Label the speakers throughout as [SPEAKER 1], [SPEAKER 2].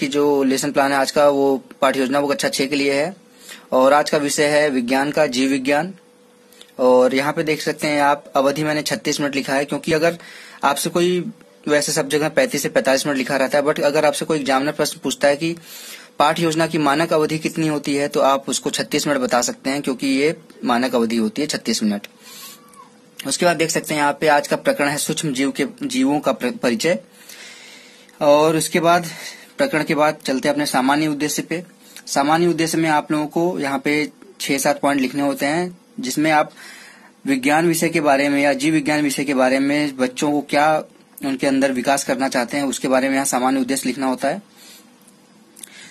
[SPEAKER 1] की जो lesson plan है आज का, वो पाठ्य योजना वो कक्षा 6 के लिए है। और आज का विषय है विज्ञान का जीव विज्ञान। और यहाँ पे देख सकते हैं आप, अवधि मैंने 36 मिनट लिखा है, क्योंकि अगर आपसे कोई, वैसे सब जगह 35 से 45 मिनट लिखा रहता है, बट अगर आपसे कोई एग्जामिनर प्रश्न पूछता है कि पाठ्य योजना की मानक अवधि कितनी होती है, तो आप उसको 36 मिनट बता सकते हैं, क्योंकि ये मानक अवधि होती है 36 मिनट। उसके बाद देख सकते हैं यहाँ पे आज का प्रकरण है सूक्ष्म जीवों का परिचय। और उसके बाद प्रकरण के बाद चलते हैं अपने सामान्य उद्देश्य पे। सामान्य उद्देश्य में आप लोगों को यहाँ पे 6-7 पॉइंट लिखने होते हैं, जिसमें आप विज्ञान विषय के बारे में या जीव विज्ञान विषय के बारे में बच्चों को क्या उनके अंदर विकास करना चाहते हैं, उसके बारे में यहाँ सामान्य उद्देश्य लिखना होता है।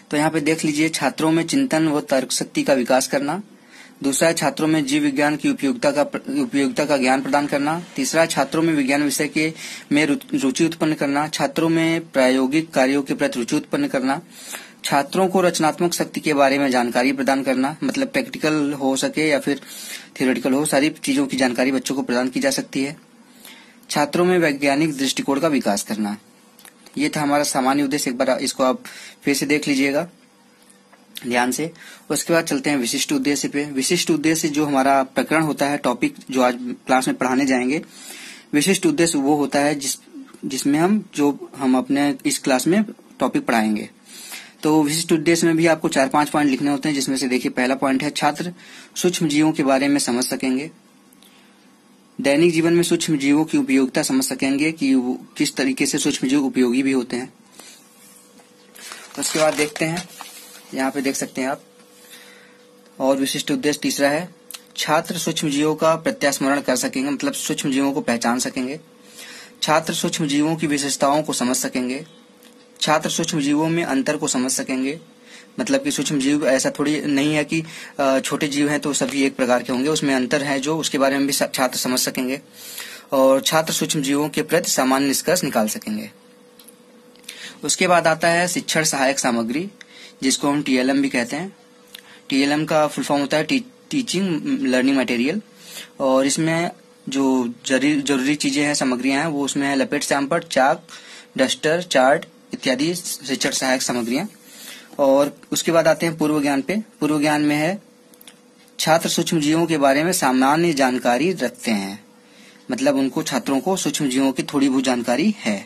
[SPEAKER 1] तो यहाँ पे देख लीजिए, छात्रों में चिंतन व तर्क शक्ति का विकास करना। दूसरा है छात्रों में जीव विज्ञान की उपयोगिता का ज्ञान प्रदान करना। तीसरा है छात्रों में विज्ञान विषय में रुचि उत्पन्न करना। छात्रों में प्रायोगिक कार्यों के प्रति रुचि उत्पन्न करना। छात्रों को रचनात्मक शक्ति के बारे में जानकारी प्रदान करना, मतलब प्रैक्टिकल हो सके या फिर थियोरेटिकल हो, सारी चीजों की जानकारी बच्चों को प्रदान की जा सकती है। छात्रों में वैज्ञानिक दृष्टिकोण का विकास करना। ये था हमारा सामान्य उद्देश्य। एक बार इसको आप फिर से देख लीजिएगा ध्यान से। उसके बाद चलते हैं विशिष्ट उद्देश्य पे। विशिष्ट उद्देश्य जो हमारा प्रकरण होता है, टॉपिक जो आज क्लास में पढ़ाने जाएंगे, विशिष्ट उद्देश्य वो होता है जिसमें हम अपने इस क्लास में टॉपिक पढ़ाएंगे। तो विशिष्ट उद्देश्य में भी आपको 4-5 पॉइंट लिखने होते हैं, जिसमें से देखिए पहला पॉइंट है छात्र सूक्ष्म जीवों के बारे में समझ सकेंगे। दैनिक जीवन में सूक्ष्म जीवों की उपयोगिता समझ सकेंगे कि वो किस तरीके से सूक्ष्म जीव उपयोगी भी होते हैं। उसके बाद देखते हैं, यहाँ पे देख सकते हैं आप, और विशिष्ट उद्देश्य तीसरा है छात्र सूक्ष्म जीवों का प्रत्यास्मरण कर सकेंगे, मतलब सूक्ष्म जीवों को पहचान सकेंगे। छात्र सूक्ष्म जीवों की विशेषताओं को समझ सकेंगे। छात्र सूक्ष्म जीवों में अंतर को समझ सकेंगे, मतलब कि सूक्ष्म जीव ऐसा थोड़ी नहीं है कि छोटे जीव हैं तो सभी एक प्रकार के होंगे, उसमें अंतर है जो, उसके बारे में भी छात्र समझ सकेंगे। और छात्र सूक्ष्म जीवों के प्रति सामान्य निष्कर्ष निकाल सकेंगे। उसके बाद आता है शिक्षण सहायक सामग्री, जिसको हम TLM भी कहते हैं। TLM का फुल फॉर्म होता है टीचिंग लर्निंग मटेरियल। और इसमें जो जरूरी चीजें हैं, सामग्रियां हैं, वो उसमें है लपेट सैंपल, चाक, डस्टर, चार्ट इत्यादि शिक्षण सहायक सामग्रियां। और उसके बाद आते हैं पूर्व ज्ञान पे। पूर्व ज्ञान में है छात्र सूक्ष्म जीवों के बारे में सामान्य जानकारी रखते हैं, मतलब उनको, छात्रों को सूक्ष्म जीवों की थोड़ी बहुत जानकारी है।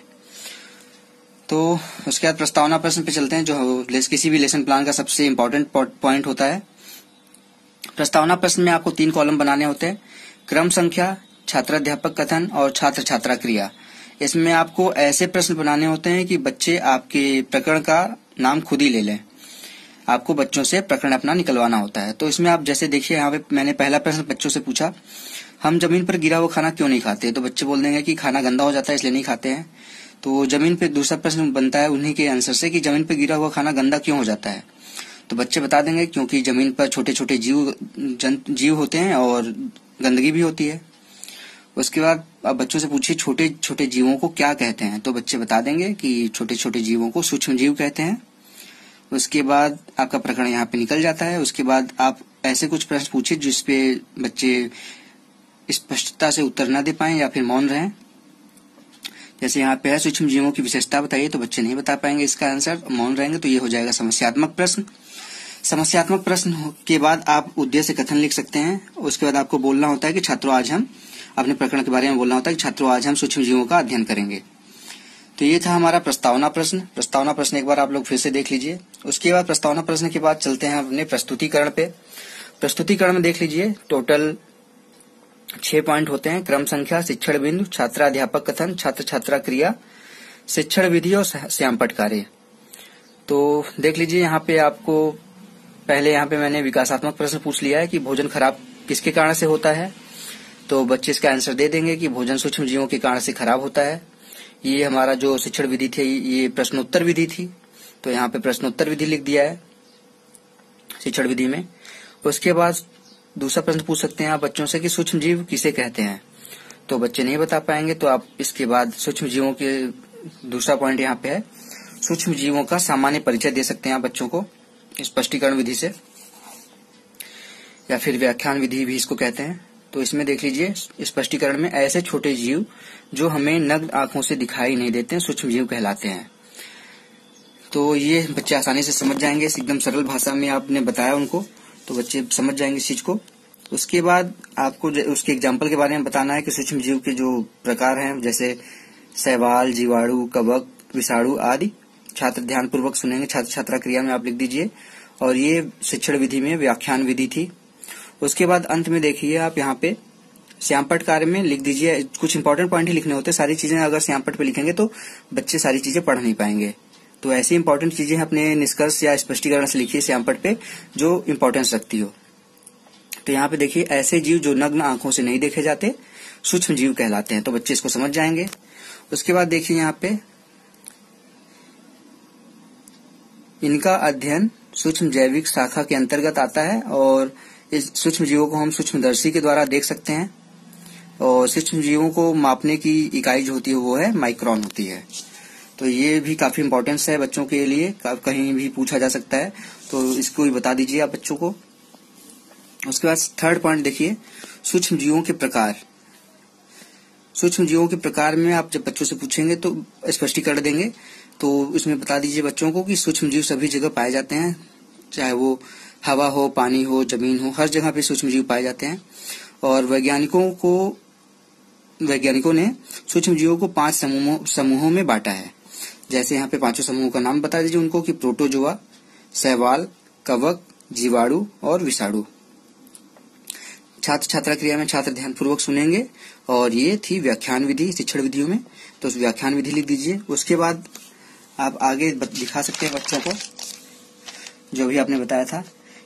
[SPEAKER 1] तो उसके बाद प्रस्तावना प्रश्न पे चलते हैं, जो किसी भी लेसन प्लान का सबसे इम्पोर्टेंट पॉइंट होता है। प्रस्तावना प्रश्न में आपको 3 कॉलम बनाने होते हैं, क्रम संख्या, छात्राध्यापक कथन और छात्र छात्रा क्रिया। इसमें आपको ऐसे प्रश्न बनाने होते हैं कि बच्चे आपके प्रकरण का नाम खुद ही ले लें। आपको बच्चों से प्रकरण अपना निकलवाना होता है। तो इसमें आप जैसे देखिए, यहाँ पे मैंने पहला प्रश्न बच्चों से पूछा, हम जमीन पर गिरा हुआ खाना क्यों नहीं खाते? तो बच्चे बोल देंगे कि खाना गंदा हो जाता है इसलिए नहीं खाते हैं। तो जमीन पे दूसरा प्रश्न बनता है उन्हीं के आंसर से कि जमीन पर गिरा हुआ खाना गंदा क्यों हो जाता है? तो बच्चे बता देंगे क्योंकि जमीन पर छोटे छोटे जीव होते हैं और गंदगी भी होती है। उसके बाद अब बच्चों से पूछिए छोटे छोटे जीवों को क्या कहते हैं? तो बच्चे बता देंगे कि छोटे छोटे जीवों को सूक्ष्म जीव कहते हैं। उसके बाद आपका प्रकरण यहाँ पे निकल जाता है। उसके बाद आप ऐसे कुछ प्रश्न पूछिए जिसपे बच्चे स्पष्टता से उत्तर न दे पाएं या फिर मौन रहें। जैसे यहाँ पे है सूक्ष्म जीवों की विशेषता बताइए, तो बच्चे नहीं बता पाएंगे इसका आंसर, मौन रहेंगे, तो ये हो जाएगा समस्यात्मक प्रश्न। समस्यात्मक प्रश्न के बाद आप उद्देश्य कथन लिख सकते हैं। उसके बाद आपको बोलना होता है कि छात्रों आज हम अपने प्रकरण के बारे में बोलना होता है कि छात्रों आज हम सूक्ष्म जीवों का अध्ययन करेंगे। तो ये था हमारा प्रस्तावना प्रश्न। प्रस्तावना प्रश्न एक बार आप लोग फिर से देख लीजिए। उसके बाद प्रस्तावना प्रश्न के बाद चलते हैं अपने प्रस्तुतिकरण पे। प्रस्तुतिकरण में देख लीजिए टोटल 6 पॉइंट होते हैं, क्रम संख्या, शिक्षण बिंदु, छात्राध्यापक कथन, छात्र छात्रा क्रिया, शिक्षण विधि और श्यामपट्ट कार्य। तो देख लीजिए यहाँ पे आपको पहले यहाँ पे मैंने विकासात्मक प्रश्न पूछ लिया है कि भोजन खराब किसके कारण से होता है। तो बच्चे इसका आंसर दे देंगे कि भोजन सूक्ष्म जीवों के कारण से खराब होता है। ये हमारा जो शिक्षण विधि थी ये प्रश्नोत्तर विधि थी, तो यहाँ पे प्रश्नोत्तर विधि लिख दिया है शिक्षण विधि में। उसके बाद दूसरा प्रश्न पूछ सकते हैं आप बच्चों से कि सूक्ष्म जीव किसे कहते हैं, तो बच्चे नहीं बता पाएंगे। तो आप इसके बाद सूक्ष्म जीवों के दूसरा पॉइंट यहाँ पे है, सूक्ष्म जीवों का सामान्य परिचय दे सकते हैं आप बच्चों को स्पष्टीकरण विधि से, या फिर व्याख्यान विधि भी इसको कहते हैं। तो इसमें देख लीजिए स्पष्टीकरण में ऐसे छोटे जीव जो हमें नग्न आंखों से दिखाई नहीं देते सूक्ष्म जीव कहलाते हैं। तो ये बच्चे आसानी से समझ जाएंगे। एकदम सरल भाषा में आपने बताया उनको, तो बच्चे समझ जाएंगे इस चीज को। उसके बाद आपको उसके एग्जाम्पल के बारे में बताना है कि सूक्ष्म जीव के जो प्रकार हैं, जैसे शैवाल, जीवाणु, कवक, विषाणु आदि। छात्र ध्यान पूर्वक सुनेंगे। छात्र छात्रा क्रिया में आप लिख दीजिए। और ये शिक्षण विधि में व्याख्यान विधि थी। उसके बाद अंत में देखिए आप यहाँ पे श्यामपट्ट कार्य में लिख दीजिए। कुछ इंपॉर्टेंट पॉइंट ही लिखने होते हैं। सारी चीजें अगर श्यामपट्ट पे लिखेंगे तो बच्चे सारी चीजें पढ़ नहीं पाएंगे। तो ऐसी इंपॉर्टेंट चीजें अपने निष्कर्ष या स्पष्टीकरण से लिखिए श्यामपट्ट पे, जो इंपॉर्टेंस रखती हो। तो यहाँ पे देखिए, ऐसे जीव जो नग्न आंखों से नहीं देखे जाते सूक्ष्म जीव कहलाते हैं। तो बच्चे इसको समझ जाएंगे। उसके बाद देखिए यहाँ पे, इनका अध्ययन सूक्ष्म जैविक शाखा के अंतर्गत आता है और इस सूक्ष्म जीवों को हम सूक्ष्मदर्शी के द्वारा देख सकते हैं। और सूक्ष्म जीवों को मापने की इकाई जो होती है वो है माइक्रोन होती है। तो ये भी काफी इंपॉर्टेंस है बच्चों के लिए, कहीं भी पूछा जा सकता है, तो इसको भी बता दीजिए आप बच्चों को। उसके बाद थर्ड पॉइंट देखिए, सूक्ष्म जीवों के प्रकार। सूक्ष्म जीवों के प्रकार में आप जब बच्चों से पूछेंगे तो स्पष्टीकरण देंगे, तो इसमें बता दीजिए बच्चों को कि सूक्ष्म जीव सभी जगह पाए जाते हैं, चाहे वो हवा हो, पानी हो, जमीन हो, हर जगह पे सूक्ष्म जीव पाए जाते हैं। और वैज्ञानिकों ने सूक्ष्म जीवों को 5 समूहों में बांटा है। जैसे यहाँ पे 5 समूहों का नाम बता दीजिए उनको, कि प्रोटोजोआ, शैवाल, कवक, जीवाणु और विषाणु। छात्र छात्रा क्रिया में छात्र ध्यान पूर्वक सुनेंगे। और ये थी व्याख्यान विधि शिक्षण विधियों में, तो उस व्याख्यान विधि लिख दीजिए। उसके बाद आप आगे दिखा सकते हैं बच्चों को जो भी आपने बताया था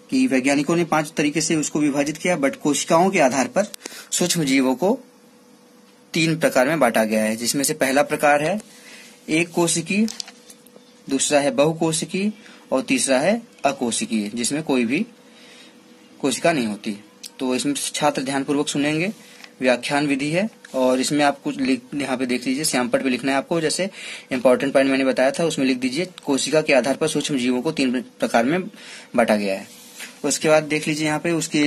[SPEAKER 1] कि वैज्ञानिकों ने 5 तरीके से उसको विभाजित किया, बट कोशिकाओं के आधार पर सूक्ष्म जीवों को 3 प्रकार में बांटा गया है। जिसमें से पहला प्रकार है एक कोशिकीय, दूसरा है बहुकोशिकीय और तीसरा है अकोशिकीय, जिसमें कोई भी कोशिका नहीं होती। तो इसमें छात्र ध्यान पूर्वक सुनेंगे। व्याख्यान विधि है और इसमें आप कुछ यहाँ पे देख लीजिए, श्यामपट्ट पे लिखना है आपको। जैसे इंपॉर्टेंट पॉइंट मैंने बताया था उसमें लिख दीजिए, कोशिका के आधार पर सूक्ष्म जीवों को 3 प्रकार में बांटा गया है। उसके बाद देख लीजिए यहाँ पे उसके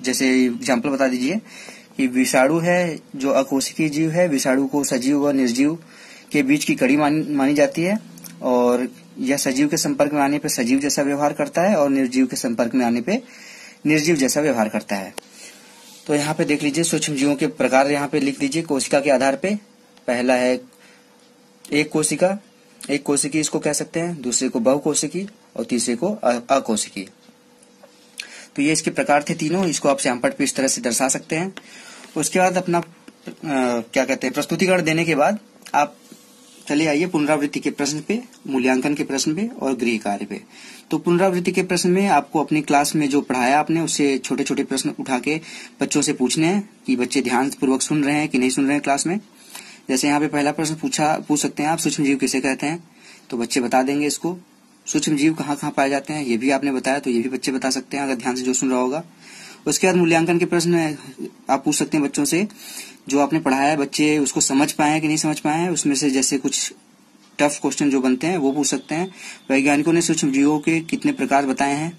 [SPEAKER 1] जैसे एग्जाम्पल बता दीजिए कि विषाणु है जो अकोशिकीय जीव है। विषाणु को सजीव व निर्जीव के बीच की कड़ी मानी जाती है और यह सजीव के संपर्क में आने पर सजीव जैसा व्यवहार करता है और निर्जीव के संपर्क में आने पे निर्जीव जैसा व्यवहार करता है। तो यहाँ पे देख लीजिए सूक्ष्म जीवों के प्रकार यहाँ पे लिख दीजिए कोशिका के आधार पे। पहला है एक कोशिका, एक कोशिकी इसको कह सकते हैं, दूसरे को बहुकोशिकी और तीसरे को अकोशिकी। तो ये इसके प्रकार थे तीनों। इसको आप श्यामपट्ट पे इस तरह से दर्शा सकते हैं। उसके बाद अपना प्रस्तुतिकरण देने के बाद आप चले आइए पुनरावृत्ति के प्रश्न पे, मूल्यांकन के प्रश्न पे और गृह कार्य पे। तो पुनरावृत्ति के प्रश्न में आपको अपनी क्लास में जो पढ़ाया आपने उससे छोटे छोटे प्रश्न उठा के बच्चों से पूछने हैं कि बच्चे ध्यान पूर्वक सुन रहे हैं कि नहीं सुन रहे हैं क्लास में। जैसे यहाँ पे पहला प्रश्न पूछ सकते हैं आप, सूक्ष्म जीव किसे कहते हैं? तो बच्चे बता देंगे इसको। सूक्ष्म जीव कहाँ कहाँ पाए जाते हैं ये भी आपने बताया, तो ये भी बच्चे बता सकते हैं अगर ध्यान से जो सुन रहा होगा। उसके बाद मूल्यांकन के प्रश्न आप पूछ सकते हैं बच्चों से, जो आपने पढ़ाया है बच्चे उसको समझ पाए हैं कि नहीं समझ पाए हैं। उसमें से जैसे कुछ टफ क्वेश्चन जो बनते हैं वो पूछ सकते हैं। वैज्ञानिकों ने सूक्ष्म जीवों के कितने प्रकार बताए हैं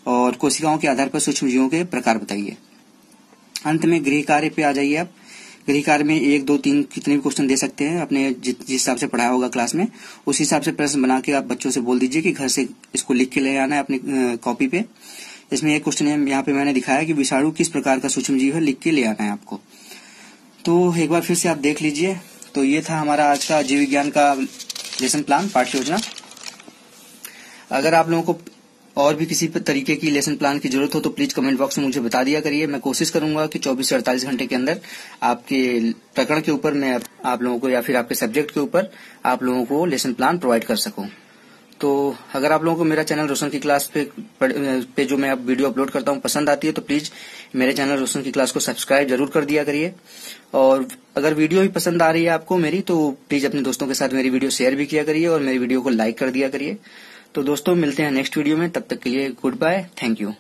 [SPEAKER 1] और कोशिकाओं के आधार पर सूक्ष्म जीवों के प्रकार बताइए। अंत में गृह कार्य पे आ जाइए आप। गृह कार्य में 1, 2, 3 कितने भी क्वेश्चन दे सकते हैं अपने जिस हिसाब से पढ़ाया होगा क्लास में, उस हिसाब से प्रश्न बना के आप बच्चों से बोल दीजिए कि घर से इसको लिख के ले आना है अपनी कॉपी पे। इसमें एक क्वेश्चन है यहाँ पे मैंने दिखाया कि विषाणु किस प्रकार का सूक्ष्म जीव है, लिख के ले आना है आपको। तो एक बार फिर से आप देख लीजिए। तो ये था हमारा आज का जीव विज्ञान का लेसन प्लान, पाठ्य योजना। अगर आप लोगों को और भी किसी तरीके की लेसन प्लान की जरूरत हो तो प्लीज कमेंट बॉक्स में मुझे बता दिया करिए। मैं कोशिश करूंगा कि 24 से 48 घंटे के अंदर आपके प्रकरण के ऊपर मैं आप लोगों को या फिर आपके सब्जेक्ट के ऊपर आप लोगों को लेसन प्लान प्रोवाइड कर सकूं। तो अगर आप लोगों को मेरा चैनल रोशन की क्लास पे जो मैं अब वीडियो अपलोड करता हूँ पसंद आती है तो प्लीज मेरे चैनल रोशन की क्लास को सब्सक्राइब जरूर कर दिया करिए। और अगर वीडियो भी पसंद आ रही है आपको मेरी, तो प्लीज अपने दोस्तों के साथ मेरी वीडियो शेयर भी किया करिए और मेरी वीडियो को लाइक कर दिया करिए। तो दोस्तों मिलते हैं नेक्स्ट वीडियो में, तब तक के लिए गुड बाय, थैंक यू।